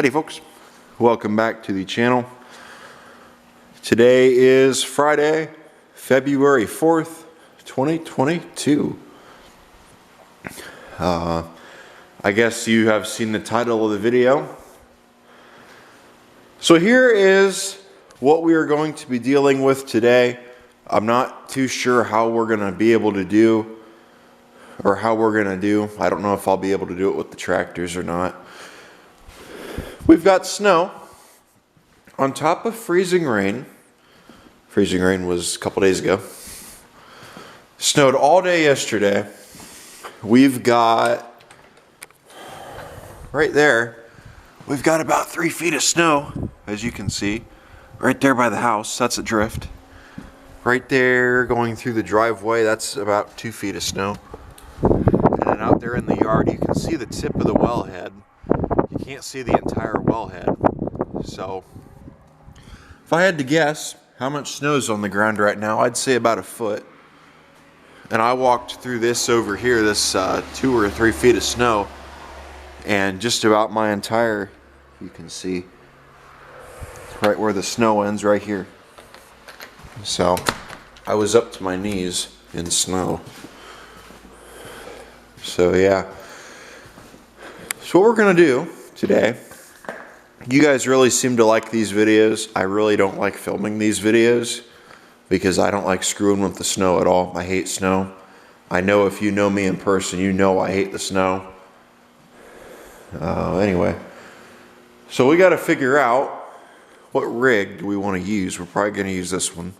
Howdy folks, welcome back to the channel. Today is Friday, February 4th, 2022. I guess you have seen the title of the video. So here is what we are going to be dealing with today. I'm not too sure how we're going to be able to do, or how we're going to do. I don't know if I'll be able to do it with the tractors or not. We've got snow on top of freezing rain. Freezing rain was a couple days ago. Snowed all day yesterday. We've got, right there, we've got about 3 feet of snow, as you can see. Right there by the house, that's a drift. Right there going through the driveway, that's about 2 feet of snow. And then out there in the yard, you can see the tip of the wellhead. You can't see the entire wellhead. So, if I had to guess how much snow's on the ground right now, I'd say about a foot. And I walked through this over here, this 2 or 3 feet of snow, and just about my entire, you can see, right where the snow ends, right here. So, I was up to my knees in snow. So yeah. So what we're going to do today, you guys really seem to like these videos. I really don't like filming these videos because I don't like screwing with the snow at all. I hate snow. I know if you know me in person, you know I hate the snow. Anyway, so we got to figure out what rig do we want to use. We're probably going to use this one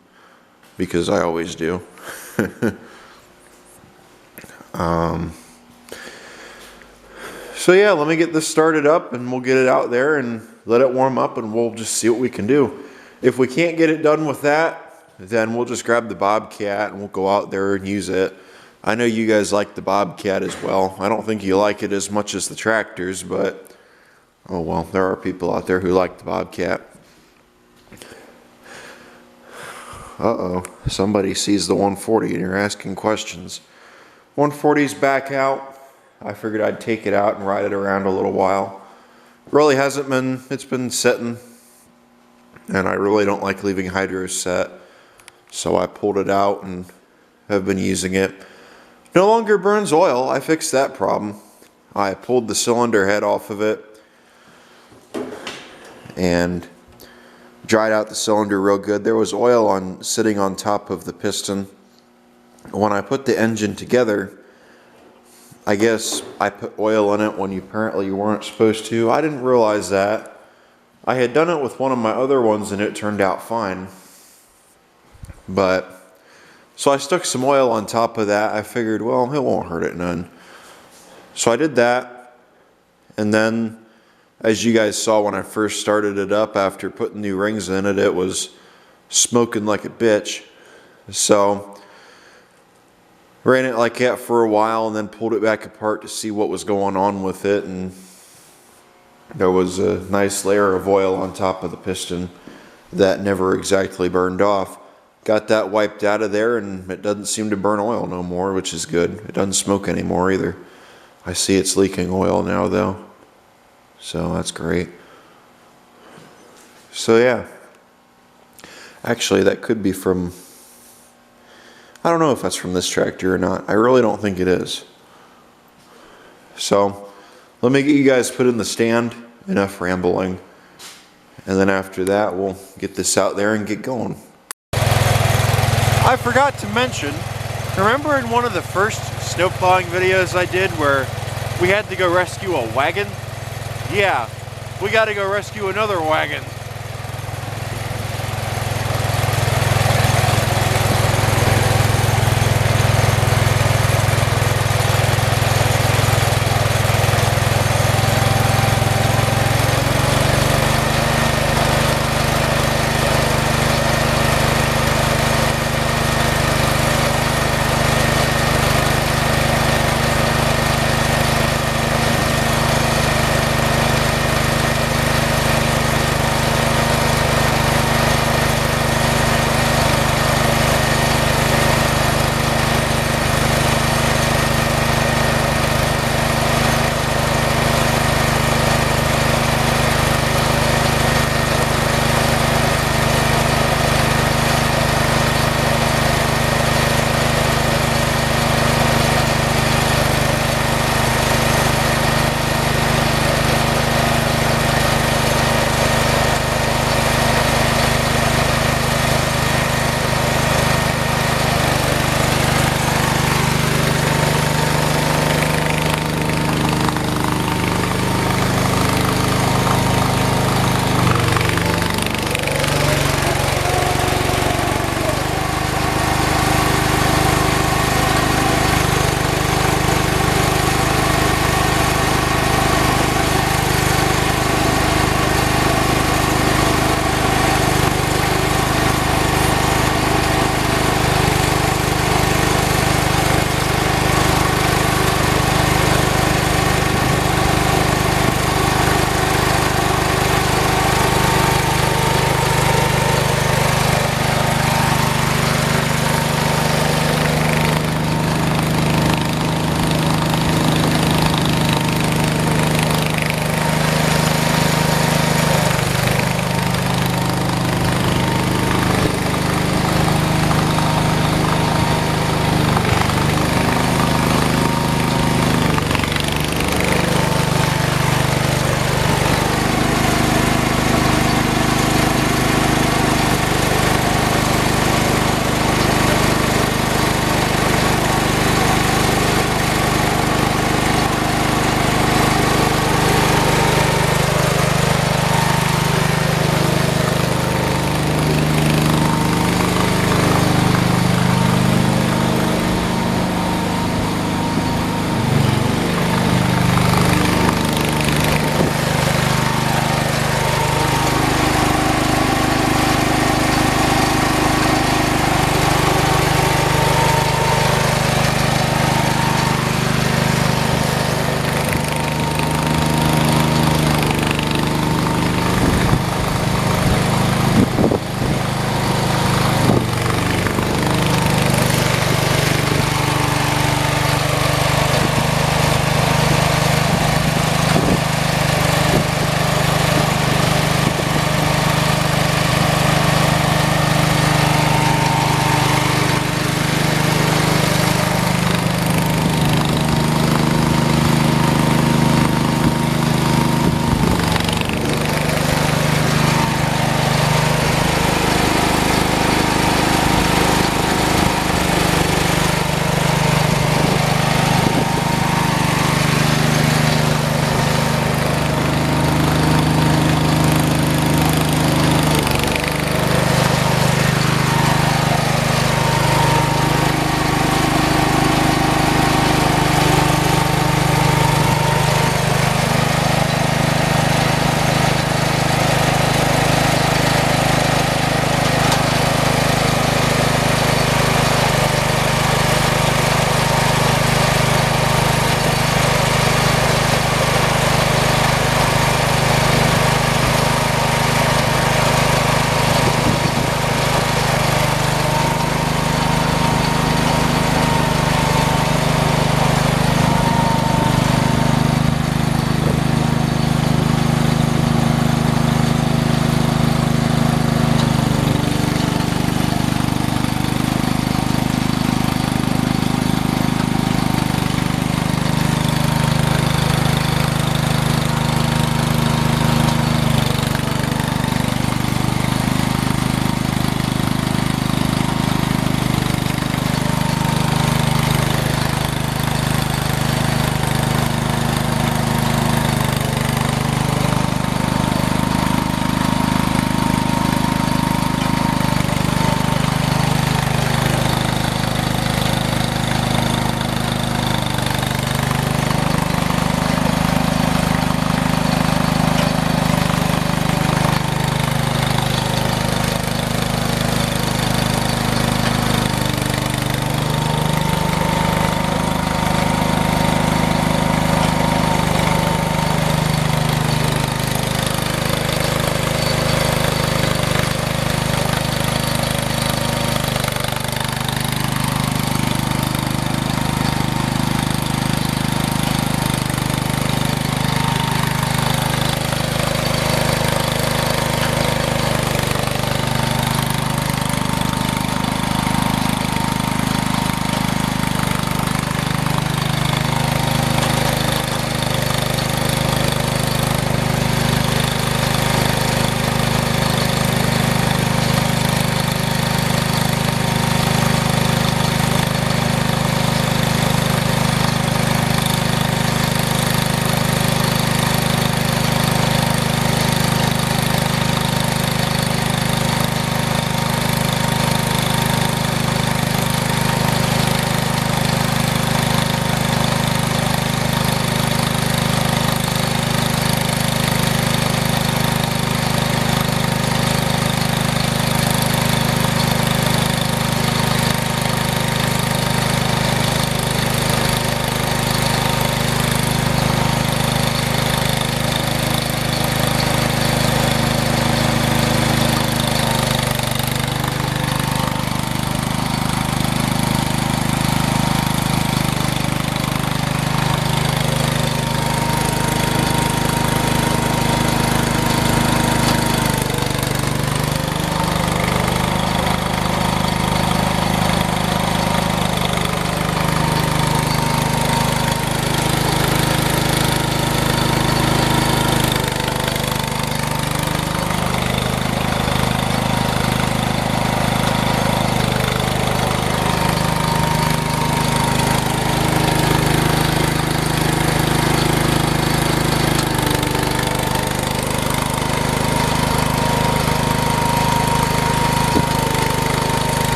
because I always do. So yeah, let me get this started up and we'll get it out there and let it warm up and we'll just see what we can do. If we can't get it done with that, then we'll just grab the Bobcat and we'll go out there and use it. I know you guys like the Bobcat as well. I don't think you like it as much as the tractors, but oh well, there are people out there who like the Bobcat. Uh-oh, somebody sees the 140 and you're asking questions. 140's back out. I figured I'd take it out and ride it around a little while. Really hasn't been, it's been sitting, and I really don't like leaving hydros set, so I pulled it out and have been using it. No longer burns oil. I fixed that problem. I pulled the cylinder head off of it and dried out the cylinder real good. There was oil sitting on top of the piston. When I put the engine together, I guess I put oil in it when apparently you weren't supposed to. I didn't realize that. I had done it with one of my other ones and it turned out fine. So I stuck some oil on top of that. I figured, well, it won't hurt it none. So I did that. And then, as you guys saw when I first started it up after putting new rings in it, it was smoking like a bitch. So ran it like that for a while and then pulled it back apart to see what was going on with it, and there was a nice layer of oil on top of the piston that never exactly burned off. Got that wiped out of there and it doesn't seem to burn oil no more, which is good. It doesn't smoke anymore either. I see it's leaking oil now though, so that's great. So yeah, actually that could be from, I don't know if that's from this tractor or not. I really don't think it is. So, let me get you guys put in the stand. Enough rambling. And then after that, we'll get this out there and get going. I forgot to mention, remember in one of the first snowplowing videos I did where we had to go rescue a wagon? Yeah, we got to go rescue another wagon.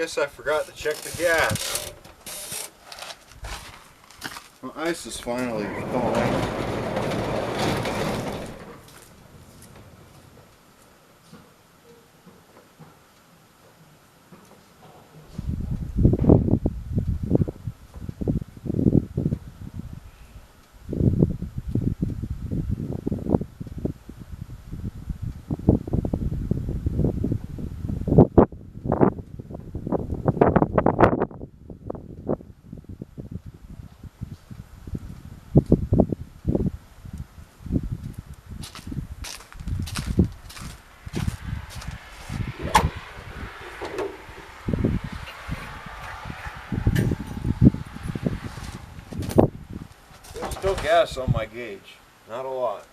guess I forgot to check the gas. My ice is finally thawing. Still gas on my gauge, not a lot,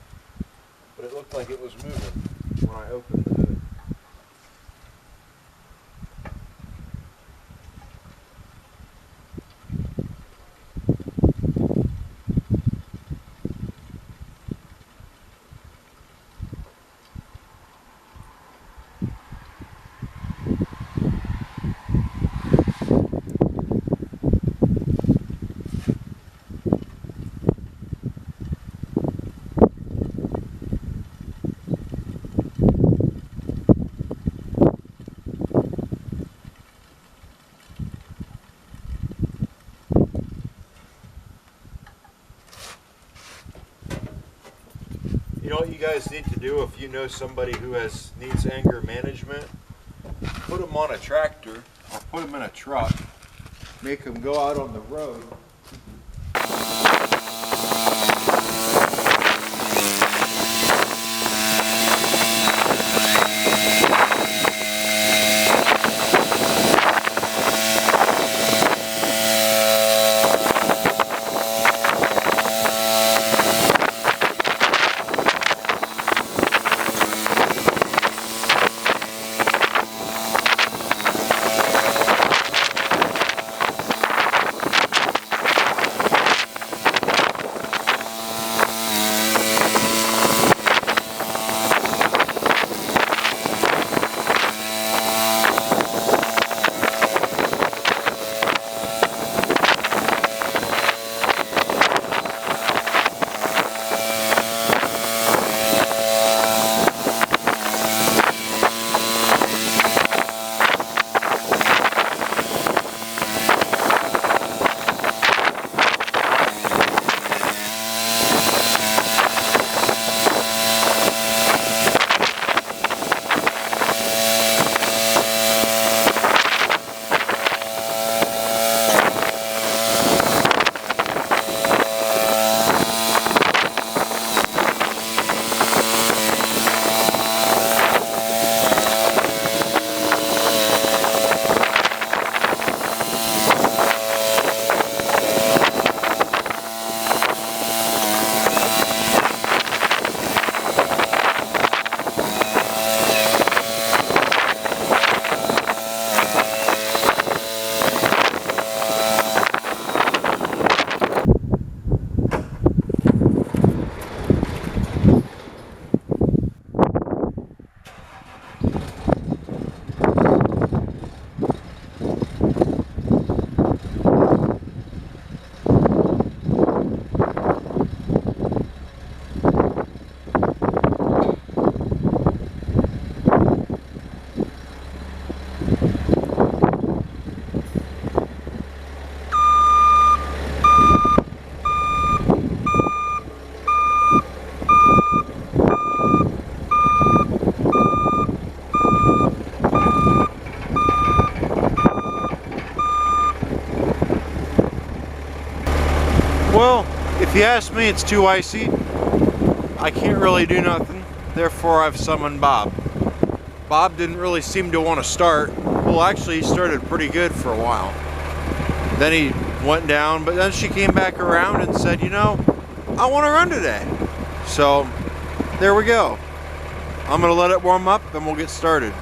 but it looked like it was moving when I opened the hood. You know what you guys need to do if you know somebody who needs anger management? Put them on a tractor or put them in a truck. Make them go out on the road. Well, if you ask me, it's too icy. I can't really do nothing. Therefore, I've summoned Bob. Bob didn't really seem to want to start. Well, actually, he started pretty good for a while. Then he went down, but then she came back around and said, you know, I want to run today. So, there we go. I'm going to let it warm up and we'll get started.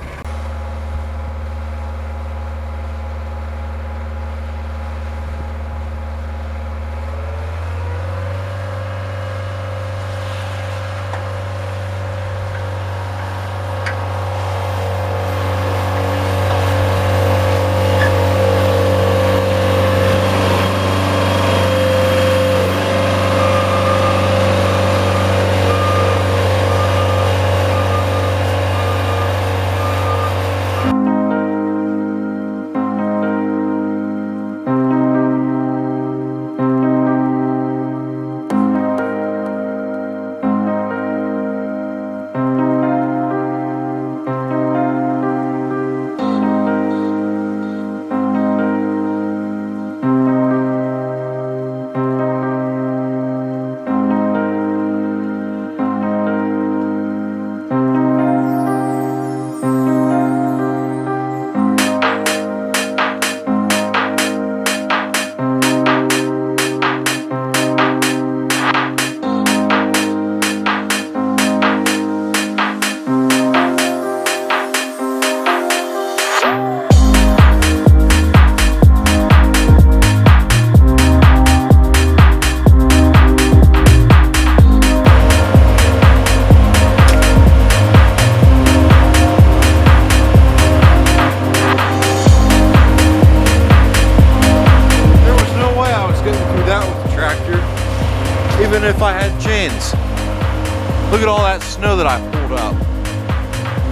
Look at all that snow that I pulled up.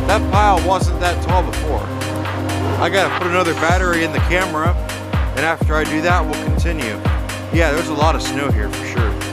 That pile wasn't that tall before. I gotta put another battery in the camera, and after I do that, we'll continue. Yeah, there's a lot of snow here for sure.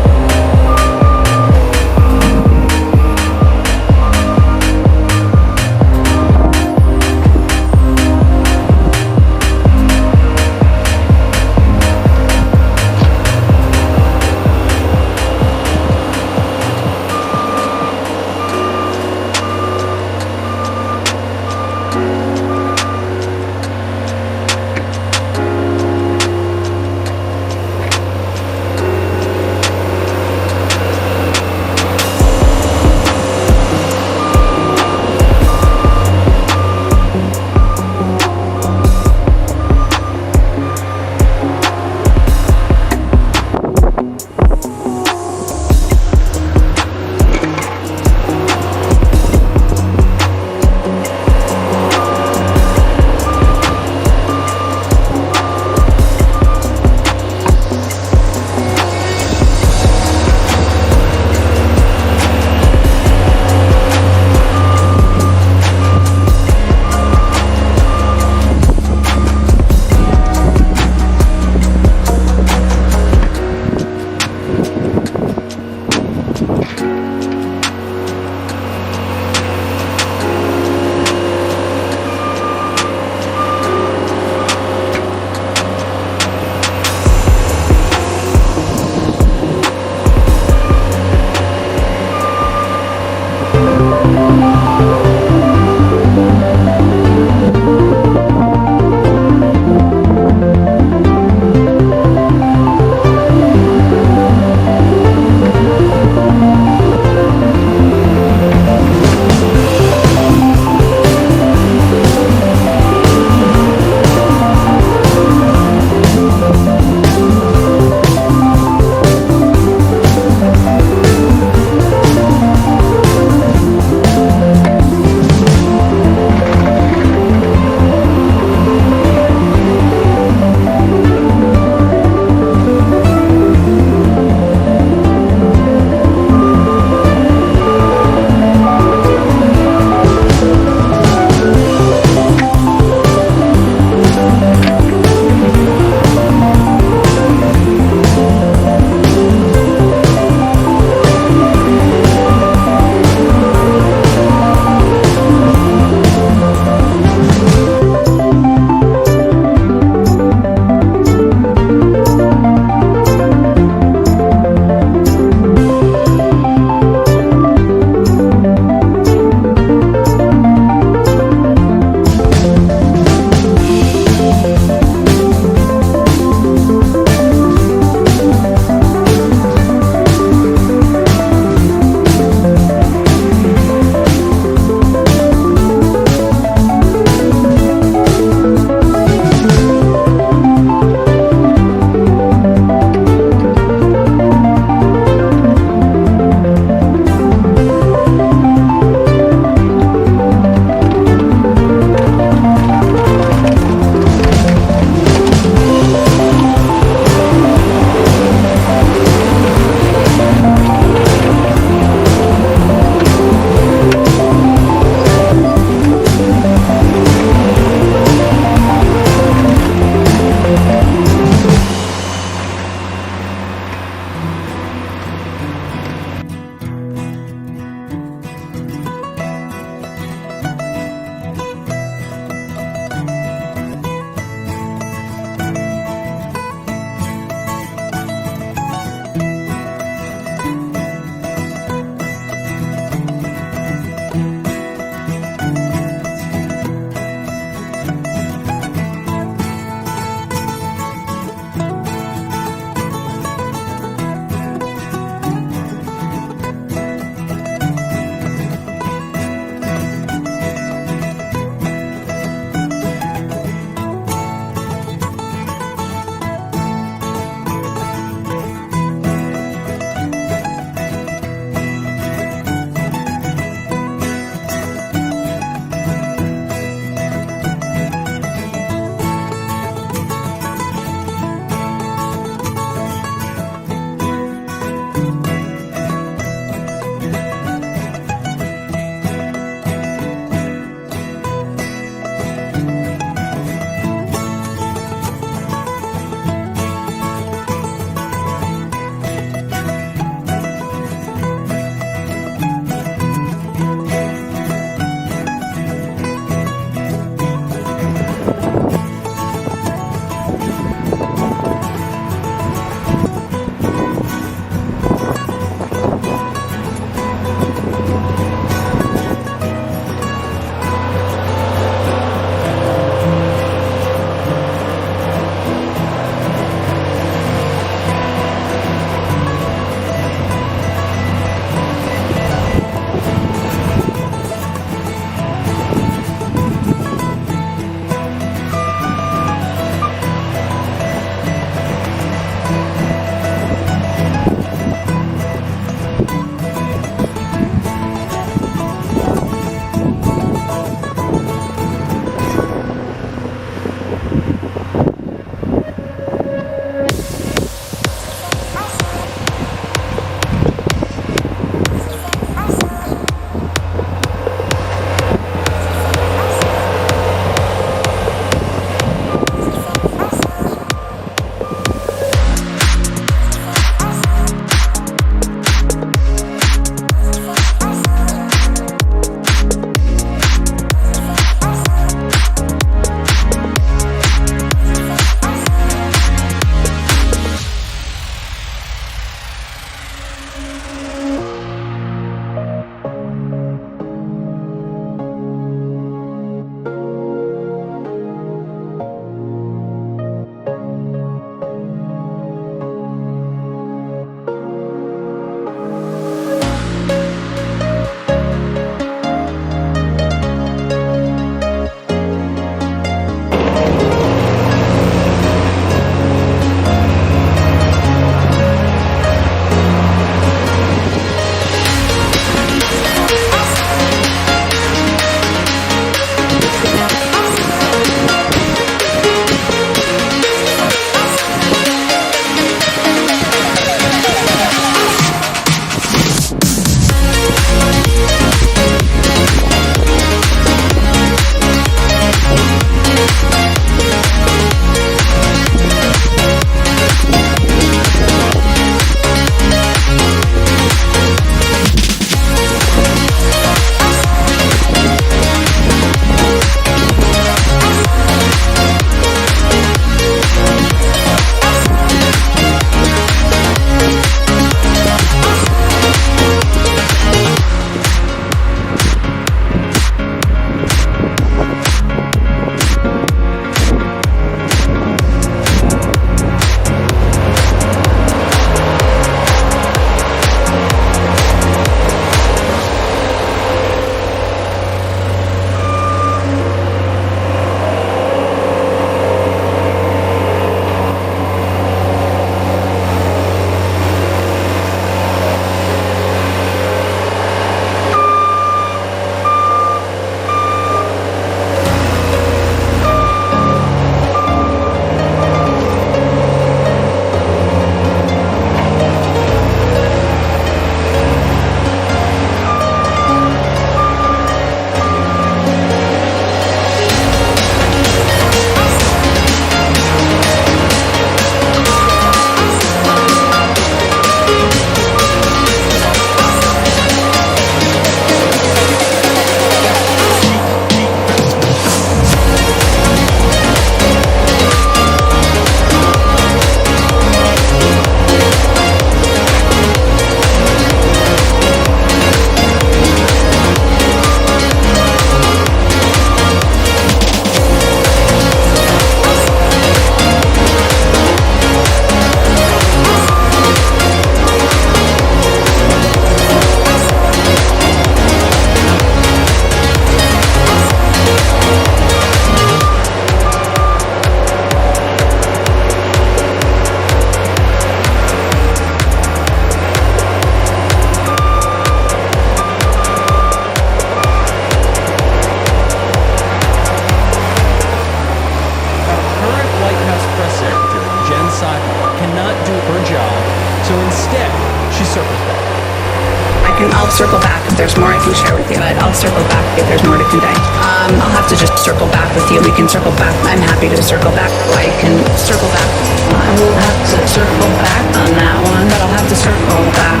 I'll circle back if there's more I can share with you, but I'll circle back if there's more to convey. I'll have to just circle back with you. We can circle back. I'm happy to circle back. I can circle back. I will have to circle back on that one, but I'll have to circle back.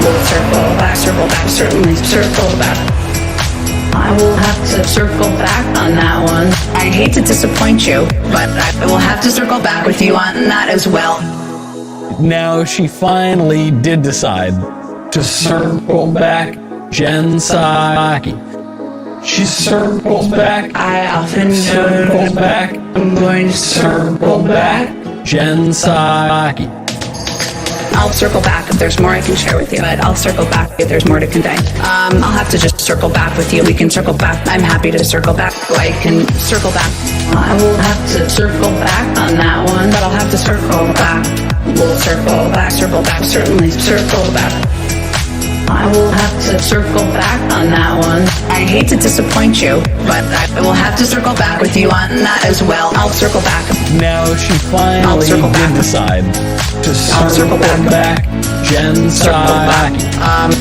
We'll circle back, certainly circle back. I will have to circle back on that one. I hate to disappoint you, but I will have to circle back with you on that as well. Now she finally did decide to circle back Jen Psaki. She circles back. I often Circles back. I'm going to Circle back Jen Psaki. I'll circle back if there's more I can share with you, but I'll circle back if there's more to convey. I'll have to just circle back with you. We can circle back. I'm happy to circle back. I can circle back. I will have to circle back on that one, but I'll have to circle back. We'll circle back, certainly circle back. I will have to circle back on that one. I hate to disappoint you, but I will have to circle back with you on that as well. I'll circle back. Now she finally did decide to circle back Jen Psaki. I'll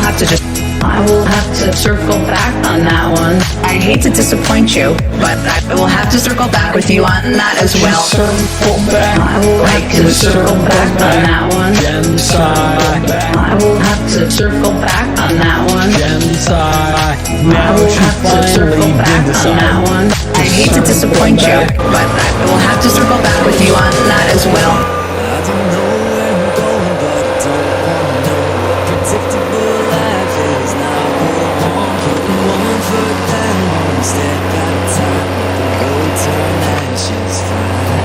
have to just... I will have to circle back on that one. I hate to disappoint you, but I will have to circle back with you on that as well. Circle back. I can circle back on that one. Jen Psaki. I will have to circle back on that one. Jen Psaki. I Now will she have to circle finally back did on that decide. one. I hate to disappoint you, but I will have to circle back with you on that as well. I don't know where I'm going, but I don't wanna know what predictable life is now. Putting one foot down, one step at a time. The road to actions fly.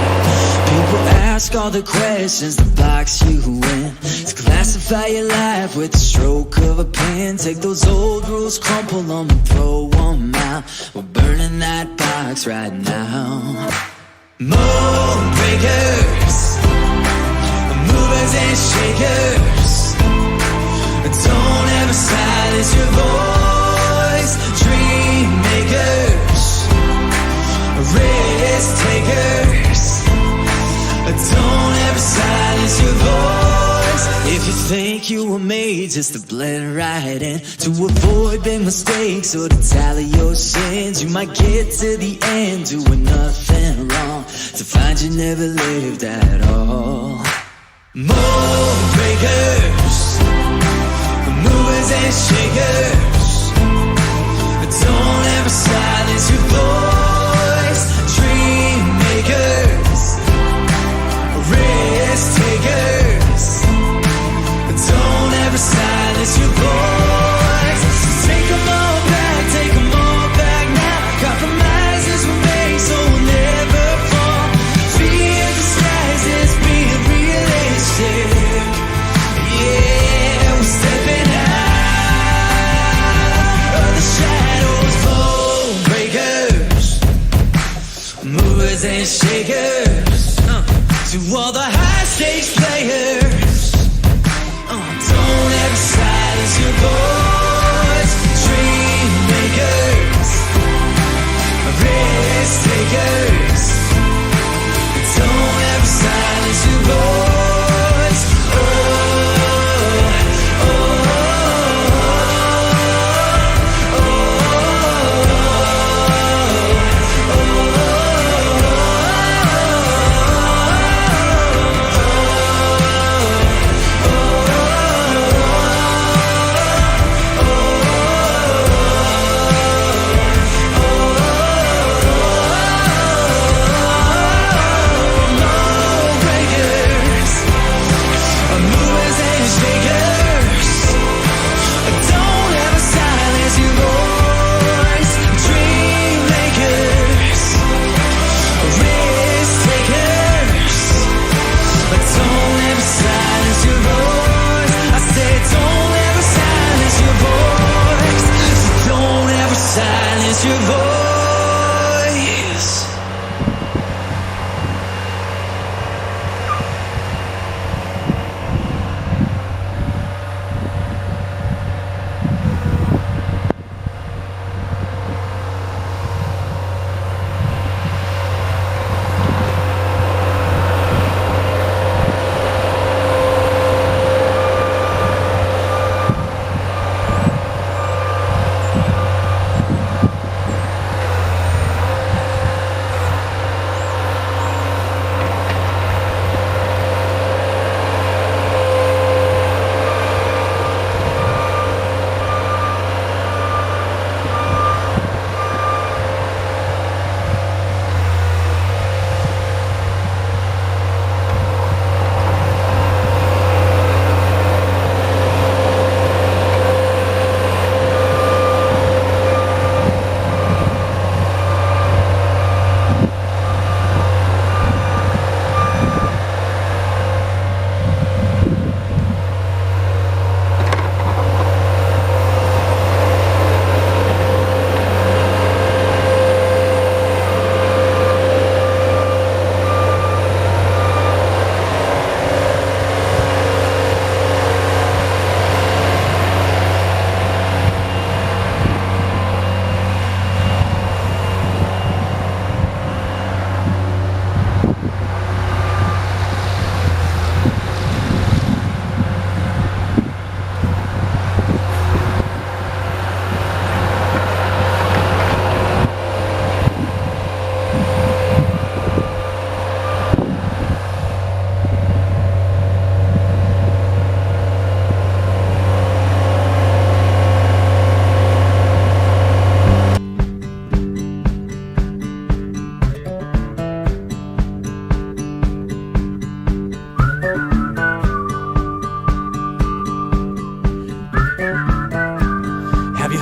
People ask all the questions to box you in, to classify your life with the stroke of a pen. Take those old rules, crumple them and throw them out. We're burning that box right now. Mold breakers, movers and shakers, don't ever silence your voice. Dream makers, risk takers, don't ever silence your voice. If you think you were made just to blend right in, to avoid big mistakes or to tally your sins, you might get to the end doing nothing wrong, to find you never lived at all. Mold breakers, movers and shakers, don't ever silence your voice. Dream makers, risk takers, don't ever silence your voice. So take them all back now. Compromises were made, so we'll never fall. Fear disguises being realistic. Yeah, we're stepping out of the shadows. Mold breakers, movers and shakers, to all the high stakes players, don't ever silence your voice. Dream makers, risk takers, don't ever silence your voice. Breakers,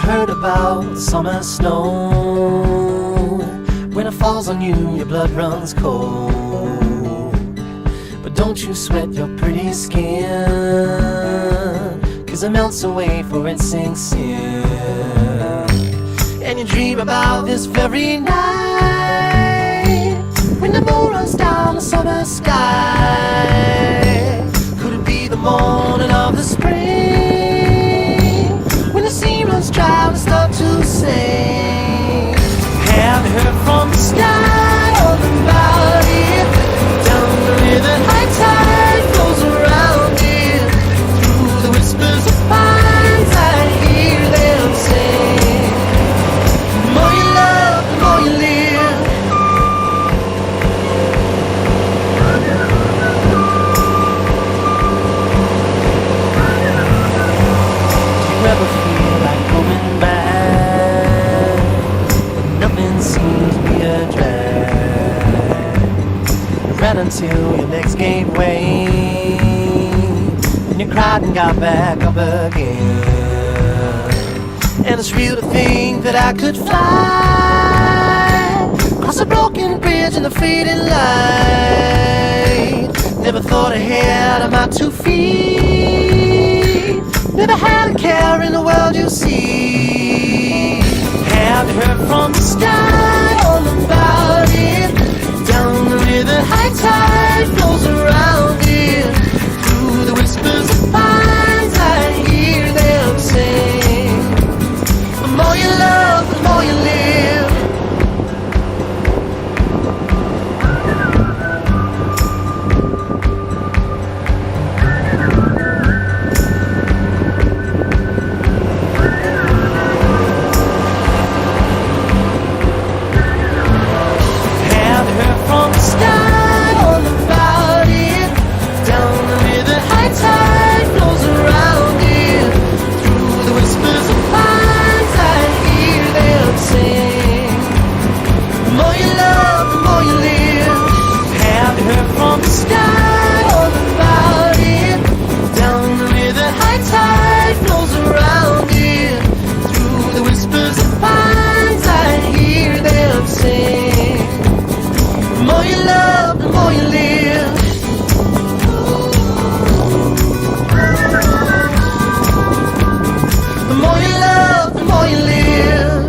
heard about summer snow? When it falls on you, your blood runs cold. But don't you sweat your pretty skin, 'cause it melts away for it sinks in. And you dream about this very night, when the moon runs down the summer sky. Could it be the morning of the spring, when the sea runs dry and start to sing? Have you heard from the sky all about it? Down the river, high tide flows around it. Through the whispers of pines, I hear them sing. The more you love, the more you live. Do you ever feel like going back, but nothing seems to be a drag? Ran until your legs gave way, and you cried and got back up again. And it's real to think that I could fly across a broken bridge in the fading light. Never thought ahead of my 2 feet. Never had a care in the world, you see. Have you heard from the sky all about it? Down the river, high tide flows around it. Through the whispers of pines, I hear them sing. The more you love, the more you live. Have you heard from the sky all about it? Down the river, high tide flows around it. Through the whispers of pines, I hear them sing. The more you love, the more you live. Have you heard from the sky all about it? Down the river, high tide flows around it. Through the whispers of pines, I hear them sing. The more you love, the more you live. The more you love, the more you live.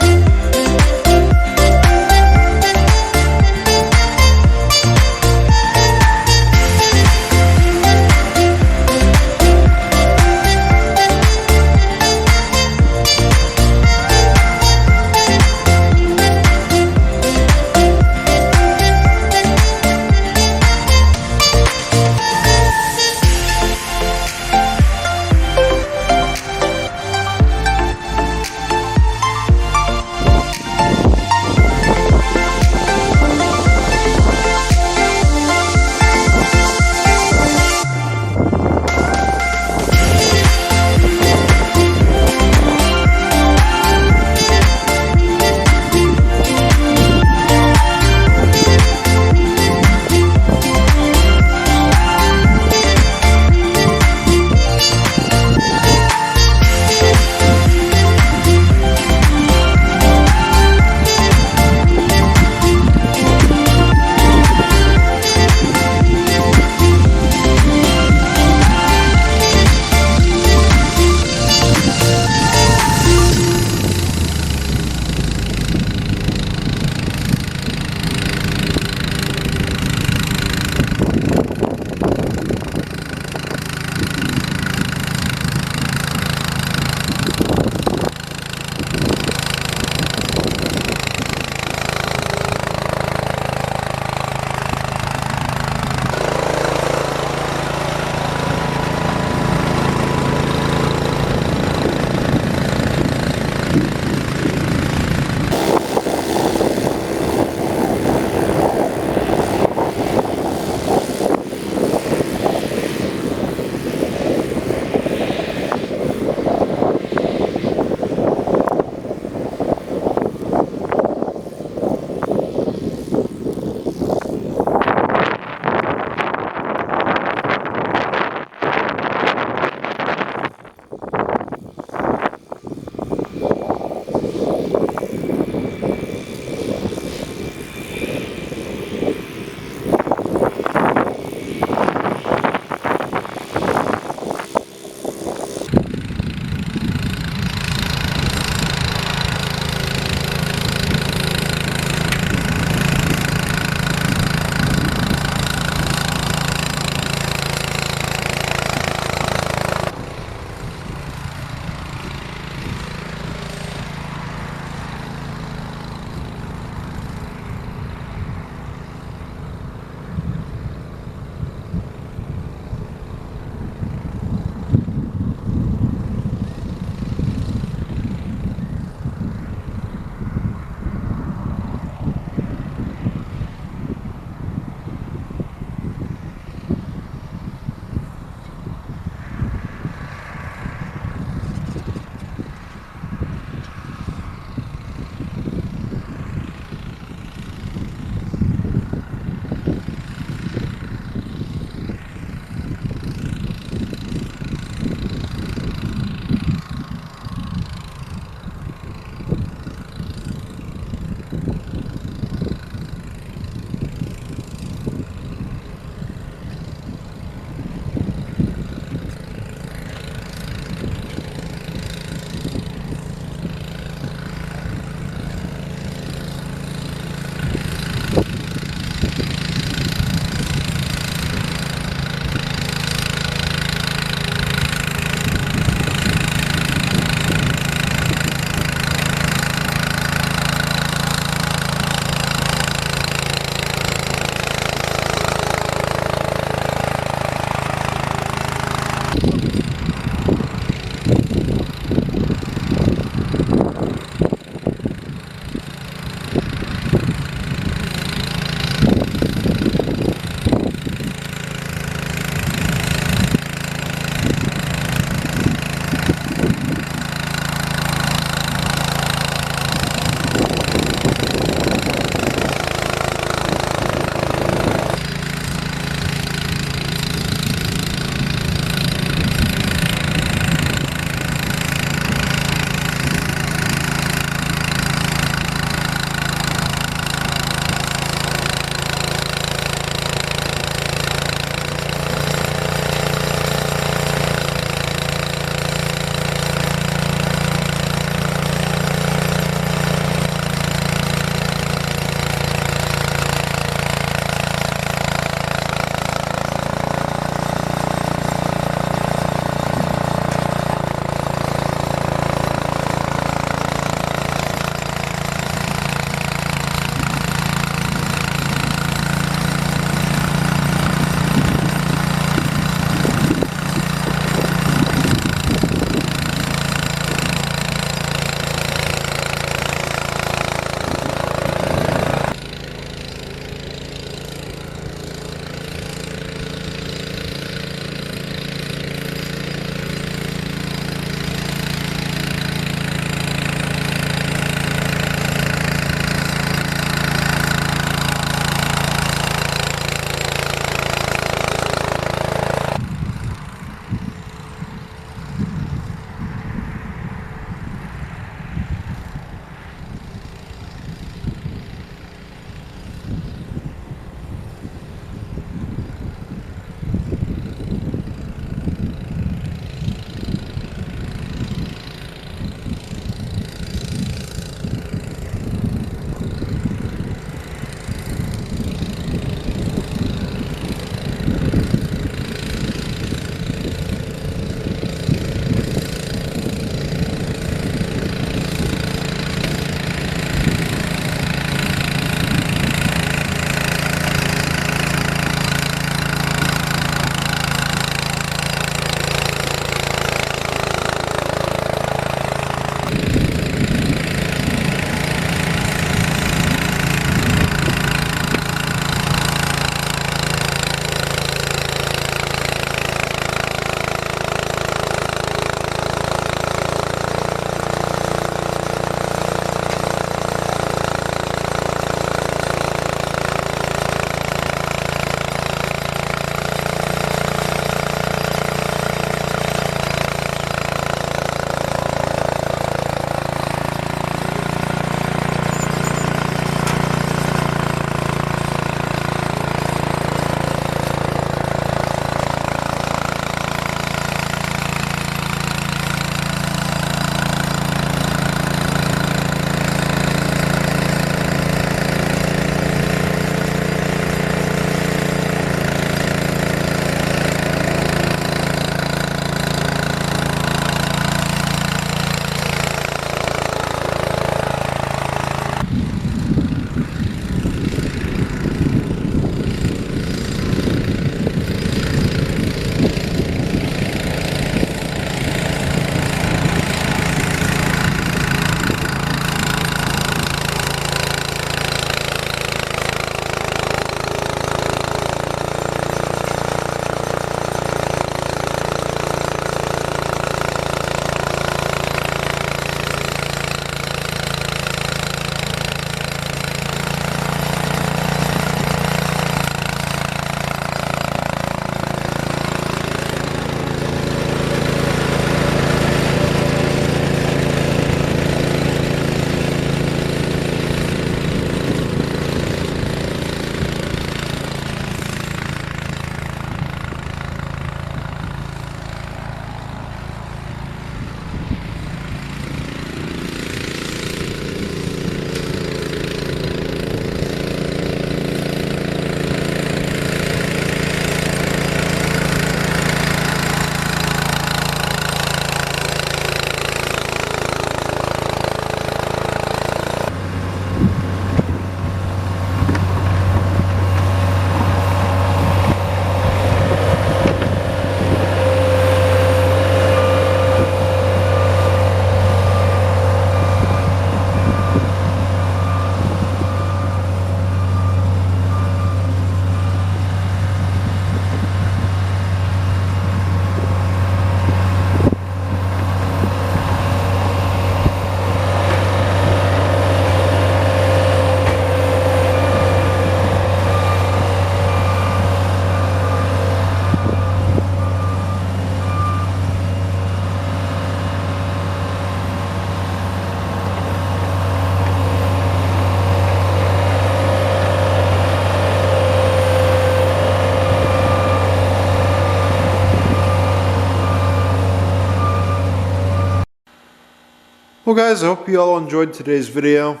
guys, I hope you all enjoyed today's video.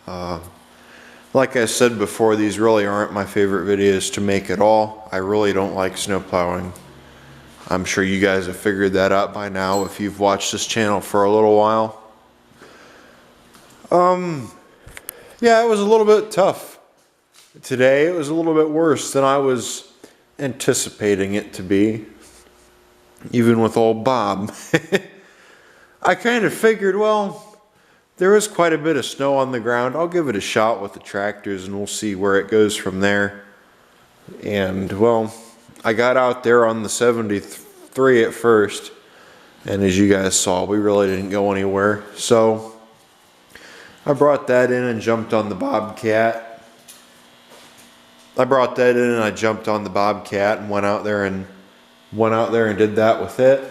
Like I said before, these really aren't my favorite videos to make at all. I really don't like snow plowing. I'm sure you guys have figured that out by now if you've watched this channel for a little while. Yeah, it was a little bit tough today. It was a little bit worse than I was anticipating it to be, even with old Bob. I kind of figured, well, there is quite a bit of snow on the ground. I'll give it a shot with the tractors and we'll see where it goes from there. And well, I got out there on the 73 at first, and as you guys saw, we really didn't go anywhere. So I brought that in and jumped on the Bobcat. I brought that in and I jumped on the Bobcat and went out there and did that with it.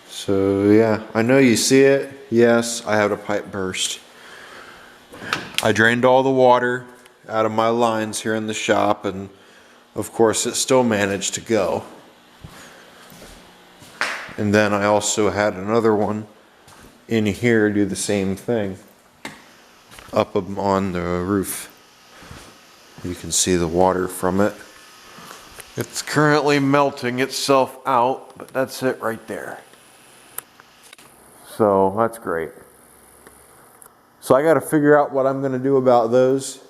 So yeah, I know you see it. Yes, I had a pipe burst. I drained all the water out of my lines here in the shop, and of course it still managed to go. And then I also had another one in here do the same thing up on the roof. You can see the water from it. It's currently melting itself out, but that's it right there. So that's great. So I got to figure out what I'm going to do about those.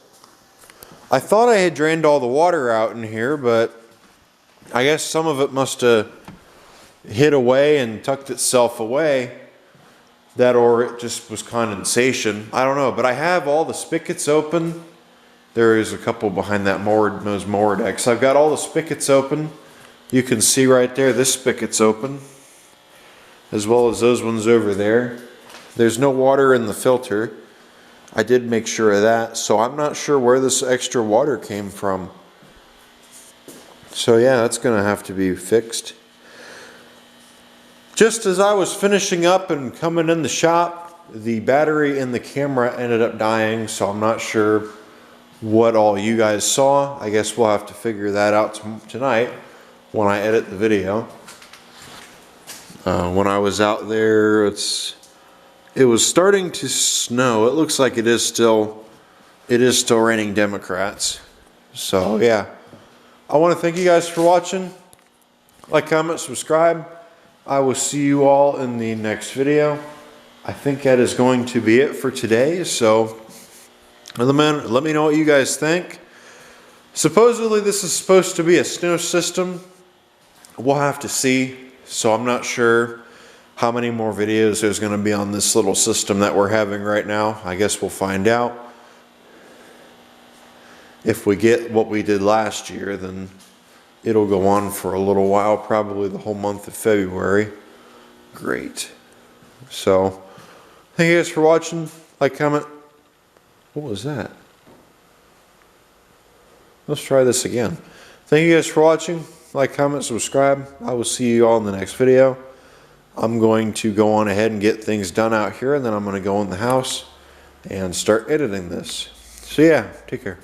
I thought I had drained all the water out in here, but I guess some of it must have hid away and tucked itself away. That or it just was condensation. I don't know, but I have all the spigots open. There is a couple behind that those mower decks. I've got all the spigots open. You can see right there, this spigot's open, as well as those ones over there. There's no water in the filter. I did make sure of that, so I'm not sure where this extra water came from. So yeah, that's gonna have to be fixed. Just as I was finishing up and coming in the shop, the battery in the camera ended up dying, so I'm not sure what all you guys saw. I guess we'll have to figure that out tonight when I edit the video. When I was out there, it was starting to snow. It looks like it is still raining Democrats. So yeah, I want to thank you guys for watching. Like, comment, subscribe. I will see you all in the next video. I think that is going to be it for today. So let me know what you guys think. Supposedly this is supposed to be a snow system. We'll have to see. So I'm not sure how many more videos there's going to be on this little system that we're having right now. I guess we'll find out. If we get what we did last year, then it'll go on for a little while, probably the whole month of February. Great. So, thank you guys for watching. Like, comment. What was that? Let's try this again. Thank you guys for watching. Like, comment, subscribe. I will see you all in the next video. I'm going to go on ahead and get things done out here, and then I'm going to go in the house and start editing this. So yeah, take care.